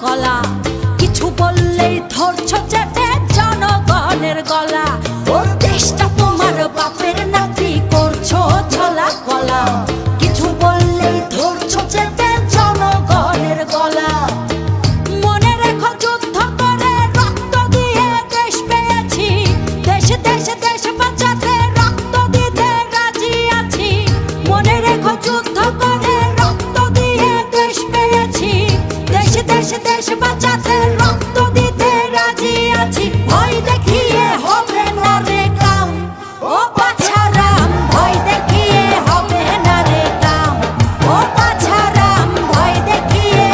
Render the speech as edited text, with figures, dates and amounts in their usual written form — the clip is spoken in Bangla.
কলা। কিছু বললেই ধরছো চেপে জনগণের গলা। ও দেশটা তোমার বাপের নাকি করছো ছলা কলা। কিছু বললেই ধরছো চেপে জনগণের গলা। মনে রেখো যুদ্ধ করে রক্ত দিয়ে দেশ পেয়েছি। দেশে দেশে দেশ বাঁচাতে রক্ত দিতে রাজি আছি। মনে রেখো যুদ্ধ করে রক্ত দিয়ে দেশ পেয়েছি। দেশে দেশে দেশ বাঁচাতে